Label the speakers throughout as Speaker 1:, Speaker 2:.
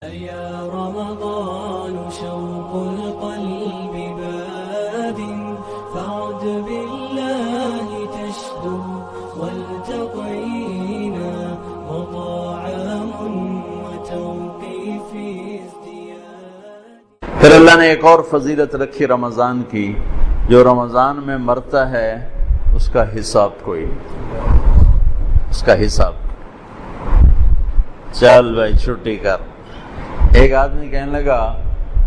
Speaker 1: يا رمضان شوق القلب باد فاعد بالله تشدو والتقينا وطعام وتوقيف ازدياد.
Speaker 2: پھر اللہ نے ایک اور فضیلت رکھی رمضان کی، جو رمضان میں مرتا ہے اس کا حساب کوئی نہیں، اس کا حساب چل بھائی چھٹی کر۔ ایک آدمی کہنے لگا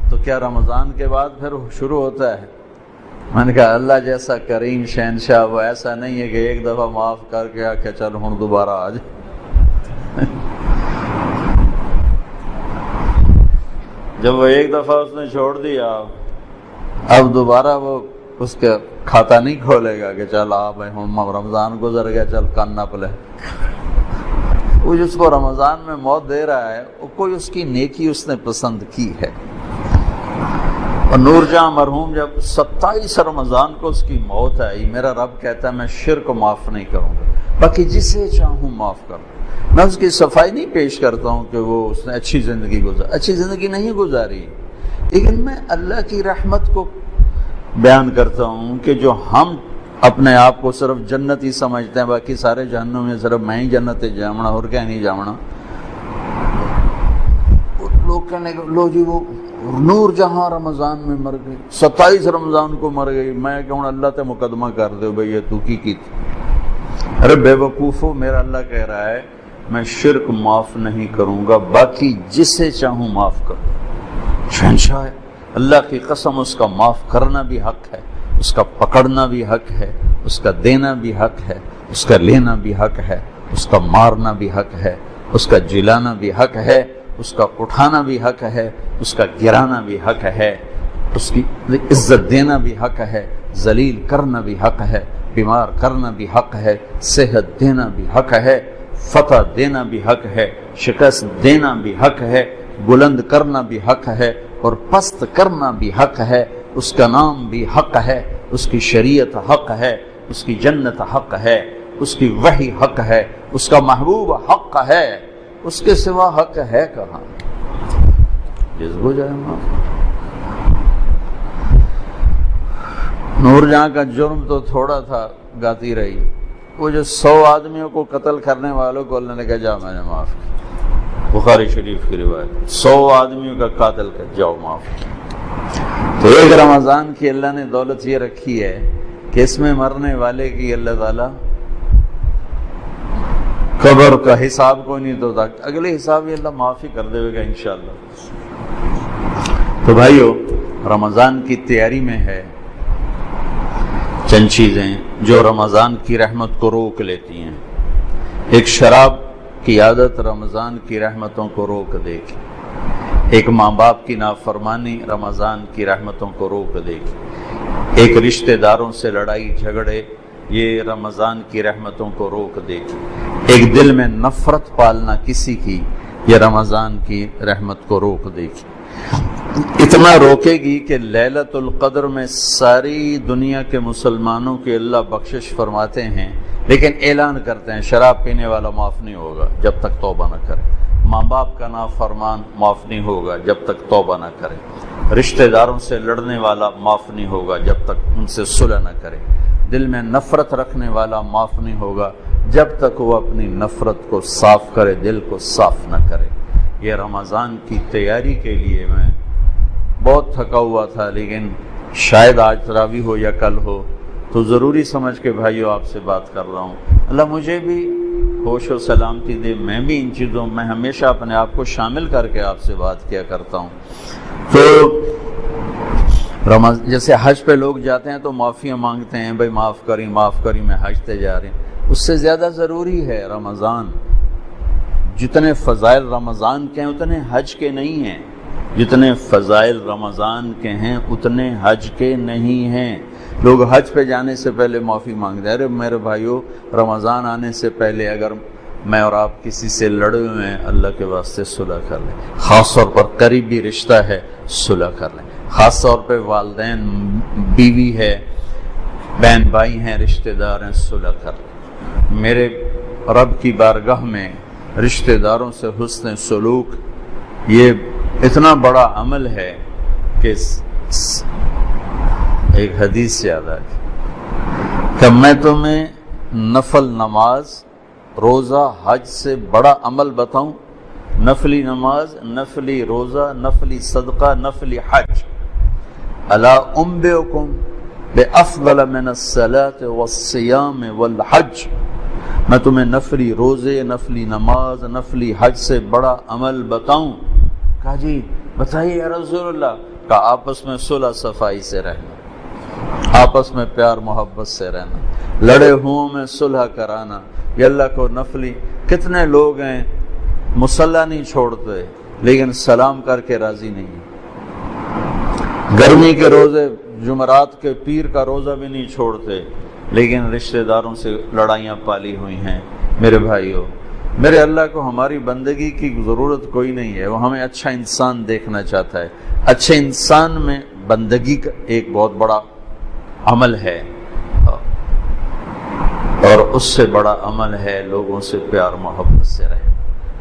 Speaker 2: تو کیا رمضان کے بعد پھر شروع ہوتا ہے؟ میں نے کہا اللہ جیسا کریم شہنشاہ وہ ایسا نہیں ہے کہ ایک دفعہ معاف کر کے آکے چل ہوں دوبارہ آ جائے۔ جب وہ ایک دفعہ اس نے چھوڑ دیا اب دوبارہ وہ اس کا کھاتا نہیں کھولے گا کہ چل آ بھائی ہوں رمضان گزر گیا چل کان نہ پلے۔ وہ جس کو رمضان میں موت دے رہا ہے وہ کوئی اس کی نیکی اس نے پسند کی ہے۔ اور نور جہاں مرحوم جب 27 رمضان کو اس کی موت آئی، میرا رب کہتا ہے میں شرک معاف نہیں کروں گا، باقی جسے چاہوں معاف کروں۔ میں اس کی صفائی نہیں پیش کرتا ہوں کہ وہ اس نے اچھی زندگی اچھی زندگی نہیں گزاری، لیکن میں اللہ کی رحمت کو بیان کرتا ہوں کہ جو ہم اپنے آپ کو صرف جنتی سمجھتے ہیں، باقی سارے جہنم میں صرف میں ہی جنت جامنا اور کیا نہیں جامنا۔ لوگ کہنے لو جی وہ نور جہاں رمضان میں مر گئی، 27 رمضان کو مر گئی، میں کہوں اللہ تے مقدمہ کر دے بھئی یہ تو کی تھی۔ ارے بے وقوفو، میرا اللہ کہہ رہا ہے میں شرک معاف نہیں کروں گا، باقی جسے چاہوں معاف کروں۔ شہنشاہ ہے اللہ کی قسم، اس کا معاف کرنا بھی حق ہے، اس کا پکڑنا بھی حق ہے، اس کا دینا بھی حق ہے، اس کا لینا بھی حق ہے، اس کا مارنا بھی حق ہے، اس کا جلانا بھی حق ہے، اس کا اٹھانا بھی حق ہے، اس کا گرانا بھی حق ہے، اس کی عزت دینا بھی حق ہے، ذلیل کرنا بھی حق ہے، بیمار کرنا بھی حق ہے، صحت دینا بھی حق ہے، فتح دینا بھی حق ہے، شکست دینا بھی حق ہے، بلند کرنا بھی حق ہے اور پست کرنا بھی حق ہے۔ اس کا نام بھی حق ہے، اس کی شریعت حق ہے، اس کی جنت حق ہے، اس کی وحی حق ہے، اس کا محبوب حق ہے، اس کے سوا حق ہے کہاں؟ جس کو جائے معاف۔ نور جہاں کا جرم تو تھوڑا تھا، گاتی رہی، وہ جو 100 آدمیوں کو قتل کرنے والوں کو اللہ نے کہا جا میں نے معاف کیا۔ بخاری شریف کی روایت، 100 آدمیوں کا قاتل کر جاؤ معاف کیا۔ تو ایک رمضان کی اللہ نے دولت یہ رکھی ہے کہ اس میں مرنے والے کی اللہ تعالیٰ قبر کا حساب کوئی نہیں تو اگلے حساب یہ اللہ معافی کر دے گا انشاءاللہ۔ تو بھائیو، رمضان کی تیاری میں ہے چند چیزیں جو رمضان کی رحمت کو روک لیتی ہیں۔ ایک شراب کی عادت رمضان کی رحمتوں کو روک دے گی، ایک ماں باپ کی نافرمانی رمضان کی رحمتوں کو روک دے گی، ایک رشتہ داروں سے لڑائی جھگڑے یہ رمضان کی رحمتوں کو روک دے گی، ایک دل میں نفرت پالنا کسی کی یہ رمضان کی رحمت کو روک دے گی۔ اتنا روکے گی کہ لیلۃ القدر میں ساری دنیا کے مسلمانوں کی اللہ بخشش فرماتے ہیں، لیکن اعلان کرتے ہیں شراب پینے والا معاف نہیں ہوگا جب تک توبہ نہ کرے، ماں باپ کا نافرمان معاف نہیں ہوگا جب تک توبہ نہ کرے، رشتہ داروں سے لڑنے والا معاف نہیں ہوگا جب تک ان سے صلح نہ کرے، دل میں نفرت رکھنے والا معاف نہیں ہوگا جب تک وہ اپنی نفرت کو صاف کرے، دل کو صاف نہ کرے۔ یہ رمضان کی تیاری کے لیے میں بہت تھکا ہوا تھا، لیکن شاید آج تراویح ہو یا کل ہو تو ضروری سمجھ کے بھائیو آپ سے بات کر رہا ہوں۔ اللہ مجھے بھی ہوش و سلامتی دے، میں بھی ان چیزوں میں ہمیشہ اپنے آپ کو شامل کر کے آپ سے بات کیا کرتا ہوں۔ تو جیسے حج پہ لوگ جاتے ہیں تو معافیاں مانگتے ہیں، بھائی معاف کری میں حج تے جا رہے ہیں، اس سے زیادہ ضروری ہے رمضان۔ جتنے فضائل رمضان کے ہیں اتنے حج کے نہیں ہیں، جتنے فضائل رمضان کے ہیں اتنے حج کے نہیں ہیں۔ لوگ حج پہ جانے سے پہلے معافی مانگتے ہیں، ارے میرے بھائیو رمضان آنے سے پہلے اگر میں اور آپ کسی سے لڑے ہوئے ہیں اللہ کے واسطے صلح کر لیں، خاص طور پر قریبی رشتہ ہے صلح کر لیں، خاص طور پہ والدین بیوی ہے بہن بھائی ہیں رشتہ دار ہیں صلح کر لیں۔ میرے رب کی بارگاہ میں رشتہ داروں سے حسن سلوک یہ اتنا بڑا عمل ہے کہ ایک حدیث سے یاد آ گئی کہ میں تمہیں نفل نماز، روزہ، حج سے بڑا عمل بتاؤں؟ نفلی نماز، نفلی روزہ، نفلی صدقہ، نفلی حج. الا انبئکم بافضل من الصلاة والصیام والحج. میں تمہیں نفلی روزے، نفلی نماز، نفلی حج سے بڑا عمل بتاؤں؟ کہا جی بتائیے یا رسول اللہ. کہا آپس میں صلح صفائی سے رہنا، آپس میں پیار محبت سے رہنا، لڑے ہوں میں صلح کرانا. یہ اللہ کو نفلی. کتنے لوگ ہیں مصلی نہیں چھوڑتے لیکن سلام کر کے راضی نہیں. گرمی کے روزے، جمعرات کے پیر کا روزہ بھی نہیں چھوڑتے لیکن رشتہ داروں سے لڑائیاں پالی ہوئی ہیں. میرے بھائیوں، میرے اللہ کو ہماری بندگی کی ضرورت کوئی نہیں ہے. وہ ہمیں اچھا انسان دیکھنا چاہتا ہے. اچھے انسان میں بندگی کا ایک بہت بڑا عمل ہے، اور اس سے بڑا عمل ہے لوگوں سے پیار محبت سے رہے.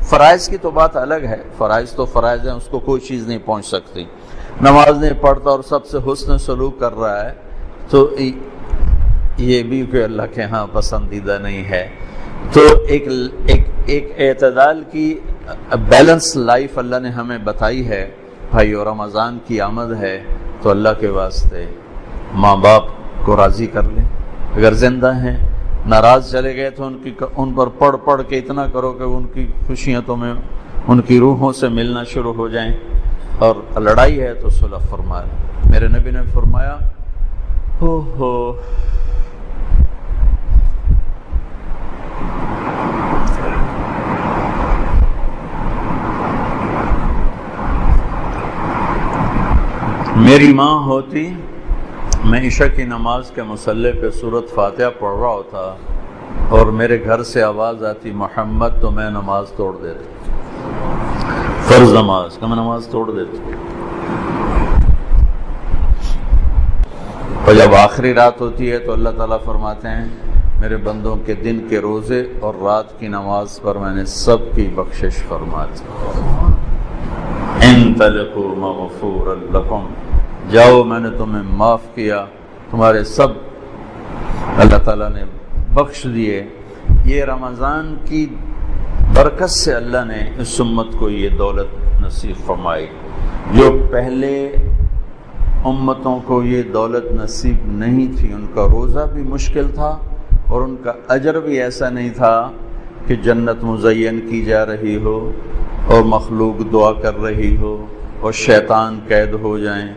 Speaker 2: فرائض کی تو بات الگ ہے، فرائض تو فرائض ہیں، اس کو کوئی چیز نہیں پہنچ سکتی. نماز نہیں پڑھتا اور سب سے حسن سلوک کر رہا ہے تو یہ بھی کہ اللہ کے ہاں پسندیدہ نہیں ہے. تو ایک اعتدال کی بیلنس لائف اللہ نے ہمیں بتائی ہے. بھائیو، رمضان کی آمد ہے تو اللہ کے واسطے ماں باپ کو راضی کر لیں. اگر زندہ ہیں، ناراض چلے گئے تو ان پر پڑھ کے اتنا کرو کہ ان کی خوشیاں تمہیں ان کی روحوں سے ملنا شروع ہو جائیں. اور لڑائی ہے تو صلح فرما لیں. میرے نبی نے فرمایا میری ماں ہوتی، میں عشاء کی نماز کے مصلی پہ سورۃ فاتحہ پڑھ رہا ہوتا اور میرے گھر سے آواز آتی محمد، تو میں نماز توڑ دیتا. فرض نماز کا میں نماز توڑ دیتا. اور جب آخری رات ہوتی ہے تو اللہ تعالیٰ فرماتے ہیں میرے بندوں کے دن کے روزے اور رات کی نماز پر میں نے سب کی بخشش فرما دی. انطلقوا مغفورا لکم، جاؤ میں نے تمہیں معاف کیا، تمہارے سب اللہ تعالیٰ نے بخش دیے. یہ رمضان کی برکت سے اللہ نے اس امت کو یہ دولت نصیب فرمائی. جو پہلے امتوں کو یہ دولت نصیب نہیں تھی، ان کا روزہ بھی مشکل تھا اور ان کا اجر بھی ایسا نہیں تھا کہ جنت مزین کی جا رہی ہو اور مخلوق دعا کر رہی ہو اور شیطان قید ہو جائیں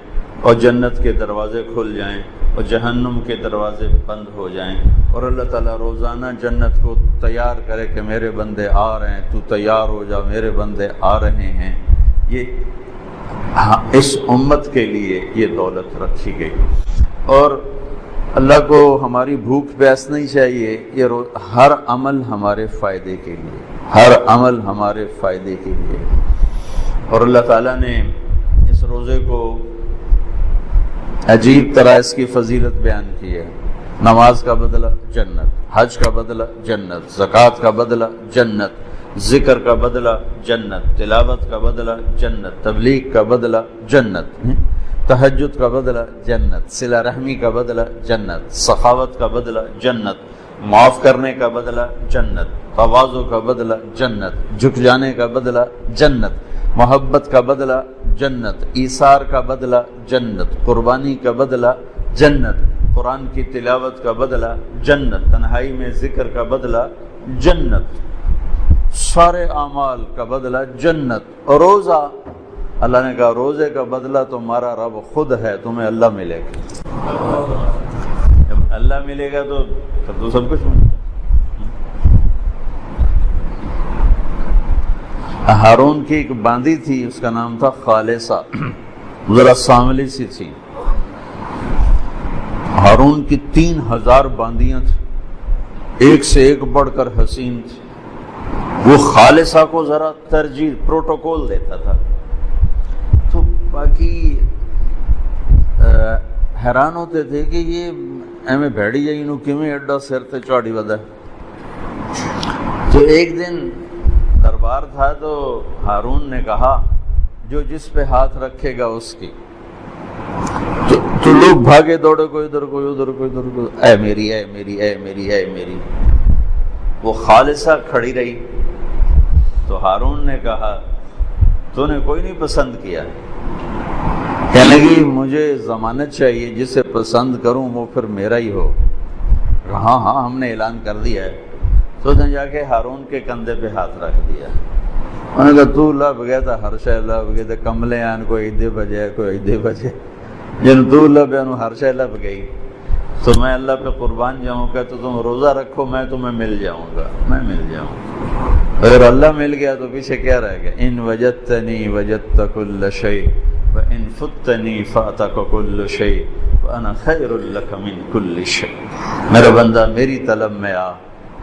Speaker 2: اور جنت کے دروازے کھل جائیں اور جہنم کے دروازے بند ہو جائیں اور اللہ تعالیٰ روزانہ جنت کو تیار کرے کہ میرے بندے آ رہے ہیں، تو تیار ہو جا، میرے بندے آ رہے ہیں. یہ اس امت کے لیے یہ دولت رکھی گئی. اور اللہ کو ہماری بھوک پیاس نہیں چاہیے. یہ ہر عمل ہمارے فائدے کے لیے، ہر عمل ہمارے فائدے کے لیے. اور اللہ تعالیٰ نے اس روزے کو عجیب طرح اس کی فضیلت بیان کی ہے. نماز کا بدلہ جنت، حج کا بدلہ جنت، زکوٰۃ کا بدلہ جنت، ذکر کا بدلہ جنت، تلاوت کا بدلہ جنت، تبلیغ کا بدلہ جنت، تہجد کا بدلہ جنت، صلہ رحمی کا بدلہ جنت، سخاوت کا بدلہ جنت، معاف کرنے کا بدلہ جنت، تواضع کا بدلہ جنت، جھک جانے کا بدلہ جنت، محبت کا بدلہ جنت، ایثار کا بدلہ جنت، قربانی کا بدلہ جنت، قرآن کی تلاوت کا بدلہ جنت، تنہائی میں ذکر کا بدلہ جنت، سارے اعمال کا بدلہ جنت. اور روزہ، اللہ نے کہا روزے کا بدلہ تمہارا رب خود ہے، تمہیں اللہ ملے گا. جب اللہ ملے گا تو سب کچھ ملے گا. ہارون کی ایک باندی تھی، اس کا نام تھا خالصہ، ذرا سانولی سی تھی. ہارون کی 3000 باندیاں تھیں، ایک سے ایک بڑھ کر حسین تھی. وہ خالصہ کو ذرا ترجیح پروٹوکول دیتا تھا. تو باقی حیران ہوتے تھے کہ یہ ایویں بھیڑی جائی نو کیویں ایڈا سر تے چاڑی ودا. تو ایک دن دربار تھا تو ہارون نے کہا جو جس پہ ہاتھ رکھے گا اس کی. تو لوگ بھاگے دوڑے، کوئی ادھر کوئی ادھر کوئی ادھر، کوئی اے میری اے میری اے میری اے میری. وہ خالصہ کھڑی رہی. تو ہارون نے کہا تو نے کوئی نہیں پسند کیا؟ کہنے لگی مجھے ضمانت چاہیے، جسے پسند کروں وہ پھر میرا ہی ہو. ہاں ہاں ہم نے اعلان کر دیا ہے. تو نے جا کے ہارون کے کندھے پہ ہاتھ رکھ دیا. انہوں نے کہا تو لب گیا تھا ہر شے لب گئے تھے، کملے آن کوئی ایدے بجے کوئی ایدے بجے، جن تو لب ہر شے لب گئی. تو میں اللہ پہ قربان جاؤں گا، تو تم روزہ رکھو میں تمہیں مل جاؤں گا، میں مل جاؤں گا. اگر اللہ مل گیا تو پیچھے کیا رہ گیا؟ ان وجدتنی وجدت کل شیء وان فتنی فاتک کل شیء وانا خیر لک من کل شیء. میرا بندہ میری طلب میں آ،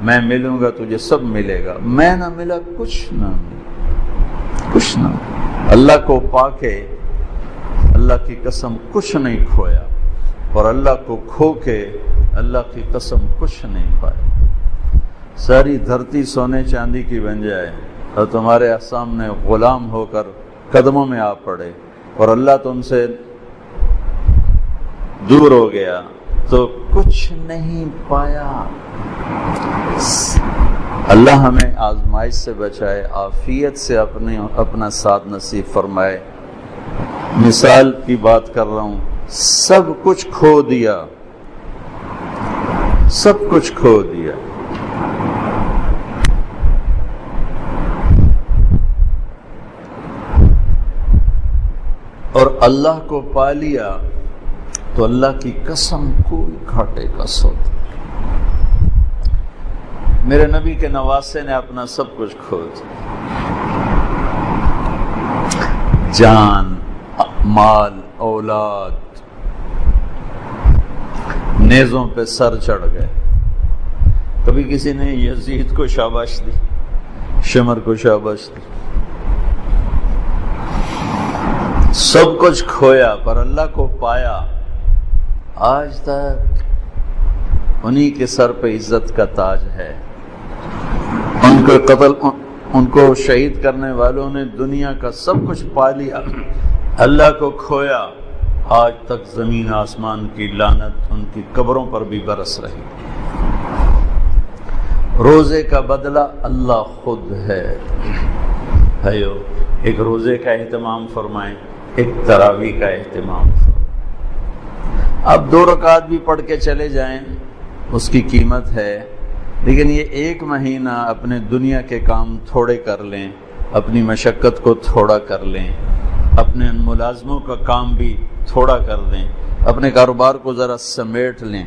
Speaker 2: میں ملوں گا تجھے سب ملے گا. میں نہ ملا کچھ نہ ملا، کچھ نہ. اللہ کو پا کے اللہ کی قسم کچھ نہیں کھویا، اور اللہ کو کھو کے اللہ کی قسم کچھ نہیں پایا. ساری دھرتی سونے چاندی کی بن جائے اور تمہارے سامنے غلام ہو کر قدموں میں آ پڑے اور اللہ تم سے دور ہو گیا تو کچھ نہیں پایا. اللہ ہمیں آزمائش سے بچائے، عافیت سے اپنا ساتھ نصیب فرمائے. مثال کی بات کر رہا ہوں، سب کچھ کھو دیا، سب کچھ کھو دیا. اور اللہ کو پا لیا تو اللہ کی قسم کوئی گھاٹے کا سودا. میرے نبی کے نواسے نے اپنا سب کچھ کھو دیا، جان، مال، اولاد، نیزوں پہ سر چڑھ گئے. کبھی کسی نے یزید کو شاباش دی، شمر کو شاباش دی. سب کچھ کھویا پر اللہ کو پایا. آج تک انہی کے سر پہ عزت کا تاج ہے. ان کو شہید کرنے والوں نے دنیا کا سب کچھ پا لیا، اللہ کو کھویا. آج تک زمین آسمان کی لعنت ان کی قبروں پر بھی برس رہی. روزے کا بدلہ اللہ خود ہے. بھائیو، ایک روزے کا اہتمام فرمائیں، ایک تراویح کا اہتمام فرمائیں. اب 2 رکعت بھی پڑھ کے چلے جائیں اس کی قیمت ہے، لیکن یہ 1 مہینہ اپنے دنیا کے کام تھوڑے کر لیں، اپنی مشقت کو تھوڑا کر لیں، اپنے ملازموں کا کام بھی تھوڑا کر دیں، اپنے کاروبار کو ذرا سمیٹ لیں،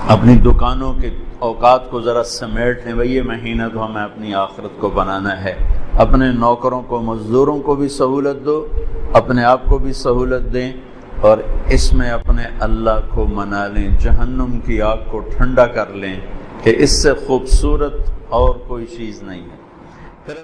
Speaker 2: اپنی دکانوں کے اوقات کو ذرا سمیٹ لیں. بھئی یہ مہینہ تو ہمیں اپنی آخرت کو بنانا ہے. اپنے نوکروں کو، مزدوروں کو بھی سہولت دو، اپنے آپ کو بھی سہولت دیں، اور اس میں اپنے اللہ کو منا لیں. جہنم کی آگ کو ٹھنڈا کر لیں کہ اس سے خوبصورت اور کوئی چیز نہیں ہے. پھر